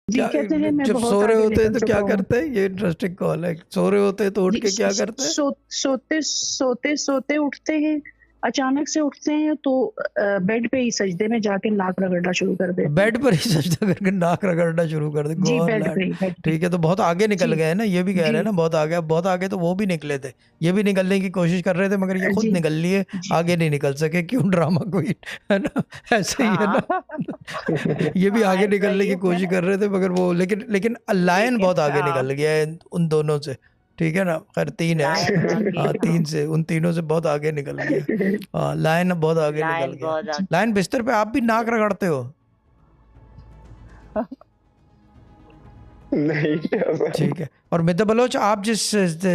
जी क्या कहते हैं मैं जब बहुत सो रहे आगे होते हैं निकल तो चुका क्या हूँ। करते हैं? ये इंटरेस्टिंग कॉल है। सो रहे होते हैं तो उठ जी के क्या करते हैं? सोते उठते हैं, अचानक से उठते हैं तो बेड पे ही सजदे में जाके नाक रगड़ना शुरू कर देते हैं। बेड पर ही सजदा करके नाक रगड़ना शुरू कर दे। जी गॉड बेड लैंड। पे ही, बेड पे। ठीक है, तो बहुत आगे निकल जी, गए हैं ना, ये भी कह रहे जी, हैं ना बहुत आगे। अब बहुत आगे तो वो भी निकले थे, ये भी निकलने की कोशिश कर रहे थे मगर ये खुद जी, निकल लिए, जी। आगे नहीं निकल सके। क्यों? ड्रामा क्वीन है ना, ऐसे ही है हाँ, ना। ये भी हाँ, आगे ऐसा निकलने ही की है। कोशिश कर रहे थे मगर वो, लेकिन लायन लेकिन बहुत आगे निकल गया है उन दोनों से। ठीक है ना, खैर 3 है। लायन आगे, हाँ, 3 से, उन तीनों से बहुत आगे निकल गया। हाँ, लायन अब बहुत आगे निकल लायन गया। बहुत आगे। लायन, बिस्तर पे आप भी नाक रगड़ते हो? नहीं ऐसा ठीक है। और मित्र बलोच, आप जिस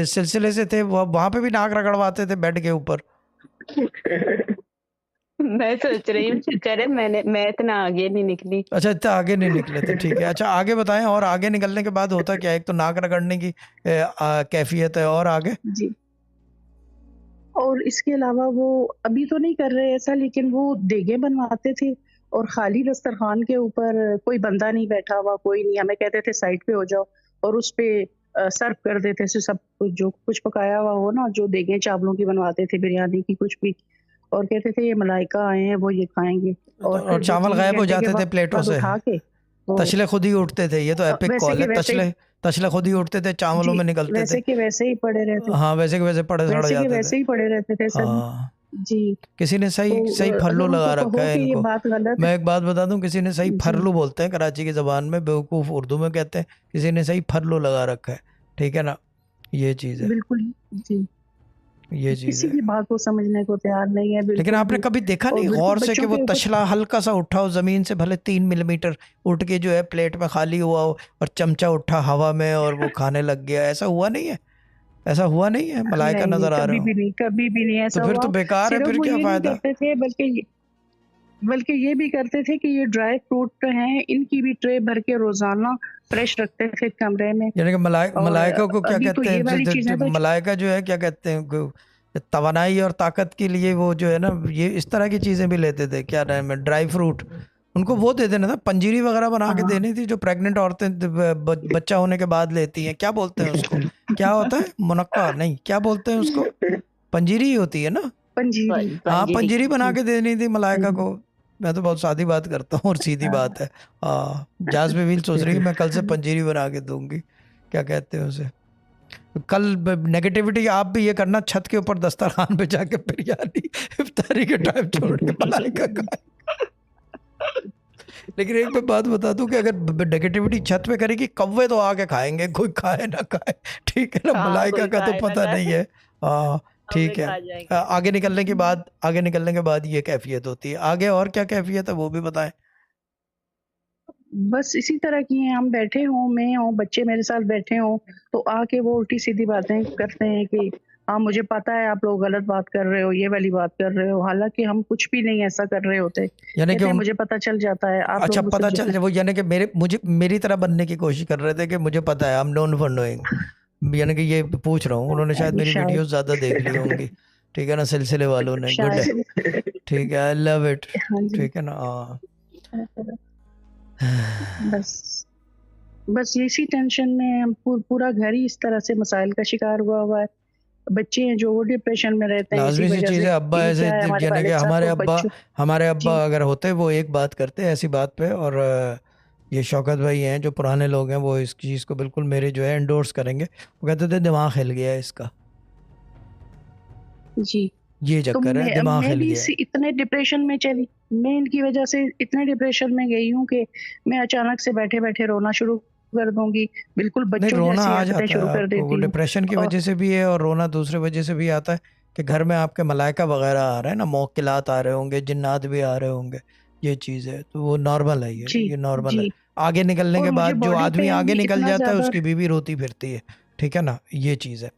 सिलसिले से थे वहां पे भी नाक रगड़वाते थे बेड के ऊपर? मैं सोच रही हूँ शुक्र है मैं इतना आगे नहीं निकली। अच्छा, इतना आगे नहीं निकले थे। ठीक है, अच्छा आगे बताएं, और आगे निकलने के बाद होता क्या है? एक तो नाक रगड़ने की कैफियत है, और आगे? जी। और इसके अलावा वो अभी तो नहीं कर रहे ऐसा, लेकिन वो देगे बनवाते थे और खाली दस्तरखान के ऊपर कोई बंदा नहीं बैठा हुआ, कोई नहीं, हमें कहते थे साइड पे हो जाओ और उस पे सर्व कर देते थे सब कुछ, जो कुछ पकाया हुआ हो ना, जो देगे चावलों की बनवाते थे, बिरयानी की, कुछ भी, और कहते थे ये मलाइका आए हैं, वो ये खाएंगे। और फिर और चावल 2-3 गायब हो घंटे के जाते थे प्लेटों बाद से, उठा के वो तशले खुद ही उठते थे। ये तो एपिक वैसे कॉल के है। वैसे तशले तशले खुद ही उठते थे, चावलों जी, में निकलते थे। वैसे के वैसे ही पड़े रहते हाँ, वैसे के वैसे पड़े सड़ वैसे के जाते थे। वैसे ही पड़े रहते थे सर। हाँ, जी। किसी ने तो सही सही फर्लू अगर उनको लगा रखा कहो है कि ये इनको। बात गलत है। मैं एक बात बता दूं, किसी ने सही जी, फरलू बोलते हैं कराची की ज़बान में, बेवकूफ़ उर्दू में कहते हैं। किसी ने सही फरलू लगा रखा है। ठीक है ना, ये चीज़ है, बिल्कुल जी। ये चीज़ किसी है। की बात को समझने को तैयार नहीं है, लेकिन बिल्कुल आपने भी। कभी देखा और नहीं बिल्कुल गौर से कि बच्चों वो के ऊपर तशला हल्का सा उठा हो ज़मीन से, भले 3 मिलीमीटर उठ के जो है प्लेट में खाली हुआ हो, और चमचा उठा हवा में और वो खाने लग गया? ऐसा हुआ नहीं है? ऐसा हुआ नहीं है? मलाइका नहीं, नहीं, नज़र आ रहे हो? कभी भी नहीं तो ऐसा फिर हुआ। तो बेकार है, सिर्फ फिर वो क्या ये नहीं फ़ायदा? करते थे, बल्कि ये भी करते थे कि ये ड्राई फ्रूट हैं, इनकी भी ट्रे भर के रोज़ाना फ्रेश रखते थे कमरे में। यानी कि और मलाइका को क्या अभी तो कहते ये हैं? वाली चीज़ें तो मलाइका जो है क्या कहते हैं, तवानाई और ताकत के लिए वो जो है ना, ये इस तरह की चीज़ें भी लेते थे। क्या नाम है, ड्राई फ्रूट। उनको वो दे देना था, पंजीरी वगैरह बना के हाँ, देनी थी, जो प्रेग्नेंट औरतें बच्चा होने के बाद लेती हैं। क्या बोलते हैं उसको? क्या होता है? मुनक्का नहीं, क्या बोलते हैं उसको? पंजीरी ही होती है ना? पंजीरी। हाँ, पंजीरी। पंजीरी बना जी। के देनी थी मलाइका हुँ, को। मैं तो बहुत सादी बात करता हूँ और सीधी हाँ, बात है। जाज बेबील सोच रही है मैं कल से पंजीरी बना के दूंगी। क्या कहते हैं उसे? कल नेगेटिविटी आप भी ये करना, छत के ऊपर दस्तरखान पे जाके बिरयानी इफ्तारी के टाइम छोड़ के मलाइका खाए। लेकिन एक मैं बात बता दूं कि अगर नेगेटिविटी छत पे करेगी, कौवे तो आके खाएंगे, कोई खाए ना खाए। ठीक है ना, हाँ, मलाइका कोई का तो खाए ना पता खाए, नहीं है। हाँ, हमें ठीक है। खा जाएंगे। आगे निकलने के बाद ये कैफियत होती है। आगे और क्या कैफियत है वो भी बताएं। बस इसी तरह की हैं, हम बैठे हों, मैं हूँ, बच्चे मेरे साथ बैठे हों, तो आके वो उल्टी-सीधी बातें करते हैं कि हाँ, मुझे पता है आप लोग गलत बात कर रहे हो, ये वाली बात कर रहे हो, हालाँकि हम कुछ भी नहीं ऐसा कर रहे होते। यानी कि कहते हैं मुझे पता चल जाता है, आप अच्छा, लोग मुझसे पता चल जाए वो, यानी कि मेरी तरह बनने की कोशिश कर रहे थे कि मुझे पता है, I am known for knowing. यानी कि ये पूछ रहा हूँ, उन्होंने शायद मेरी शायद वीडियोस ज़्यादा देख ली होंगी। ठीक है ना, सिलसिले वालों ने। गुड है, शायद ठीक है, आई लव इट। हाँ जी। ठीक है ना, हाँ। बस बस इसी टेंशन में हम पूरा घर ही इस तरह से मसाइल का शिकार हुआ है। बच्चे हैं जो वो डिप्रेशन में रहते हैं इसी लाजमी सी वजह चीज़ से। है। अब्बा ये ऐसे, क्या है, हमारे यानी कि वालिद साहब तो बच्चों हमारे जी, अब्बा अगर होते, वो एक बात करते ऐसी बात पे। और ये शौकत भाई हैं जो पुराने लोग हैं, वो इस चीज़ को बिल्कुल मेरे जो है एंडोर्स करेंगे। वो कहते थे दिमाग हिल गया है इसका, जी। ये तो चक्कर है, दिमाग मैं हिल भी गया है। इतने डिप्रेशन में चली, मैं इनकी वजह से इतने डिप्रेशन में गई हूँ कि मैं अचानक से बैठे-बैठे रोना शुरू कर दूँगी। बिल्कुल नहीं, बच्चों रोना जैसी आ हरकतें जाता है शुरू कर आपको, वो देती हूँ। डिप्रेशन की और वजह से भी है, और रोना दूसरे वजह से भी आता है कि घर में आपके मलाइका वगैरह आ रहे हैं ना, मौक्किलात आ रहे होंगे, जिन्नात भी आ रहे होंगे। ये चीज़ है, तो वो नॉर्मल है, जी, ये नॉर्मल है। जी। आगे निकलने और के मुझे बाद जो बॉडी आदमी पेन आगे भी निकल इतना जाता है, ज़्यादा उसकी बीवी रोती फिरती है। ठीक है ना, ये चीज़ है।